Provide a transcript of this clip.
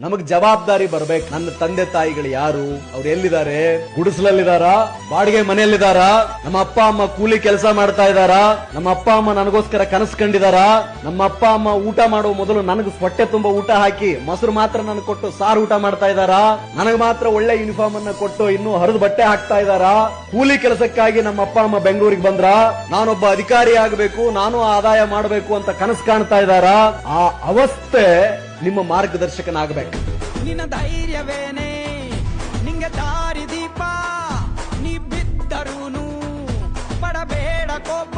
ನಮಗ್ ಜವಾಬ್ದಾರಿ ಬರ್ಬೇಕು. ನನ್ನ ತಂದೆ ತಾಯಿಗಳು ಯಾರು, ಅವ್ರು ಎಲ್ಲಿದ್ದಾರೆ? ಗುಡಿಸಲಲ್ಲಿದಾರ, ಬಾಡಿಗೆ ಮನೆಯಲ್ಲಿದಾರ, ನಮ್ಮ ಅಪ್ಪ ಅಮ್ಮ ಕೂಲಿ ಕೆಲಸ ಮಾಡ್ತಾ ಇದಾರ, ನಮ್ಮ ಅಪ್ಪ ಅಮ್ಮ ನನಗೋಸ್ಕರ ಕನಸು ಕಂಡಿದಾರ, ನಮ್ಮ ಅಪ್ಪ ಅಮ್ಮ ಊಟ ಮಾಡುವ ಮೊದಲು ನನಗೆ ಹೊಟ್ಟೆ ತುಂಬಾ ಊಟ ಹಾಕಿ ಮೊಸರು ಮಾತ್ರ ನನಗೆ ಕೊಟ್ಟು ಸಾರು ಊಟ ಮಾಡ್ತಾ ಇದಾರ, ನನಗೆ ಮಾತ್ರ ಒಳ್ಳೆ ಯೂನಿಫಾರ್ಮ್ ಅನ್ನ ಕೊಟ್ಟು ಇನ್ನೂ ಹರಿದು ಬಟ್ಟೆ ಹಾಕ್ತಾ ಇದಾರ. ಕೂಲಿ ಕೆಲಸಕ್ಕಾಗಿ ನಮ್ಮ ಅಪ್ಪ ಅಮ್ಮ ಬೆಂಗಳೂರಿಗೆ ಬಂದ್ರ, ನಾನೊಬ್ಬ ಅಧಿಕಾರಿ ಆಗಬೇಕು, ನಾನು ಆದಾಯ ಮಾಡಬೇಕು ಅಂತ ಕನಸು ಕಾಣ್ತಾ ಇದಾರ. ಆ ಅವಸ್ಥೆ ನಿಮ್ಮ ಮಾರ್ಗದರ್ಶಕನಾಗಬೇಕು. ನಿನ್ನ ಧೈರ್ಯವೇನೆ ನಿಂಗೆ ದಾರಿ ದೀಪ, ನೀ ಬಿದ್ದರೂನು ಪಡಬೇಡ ಕೋಪ.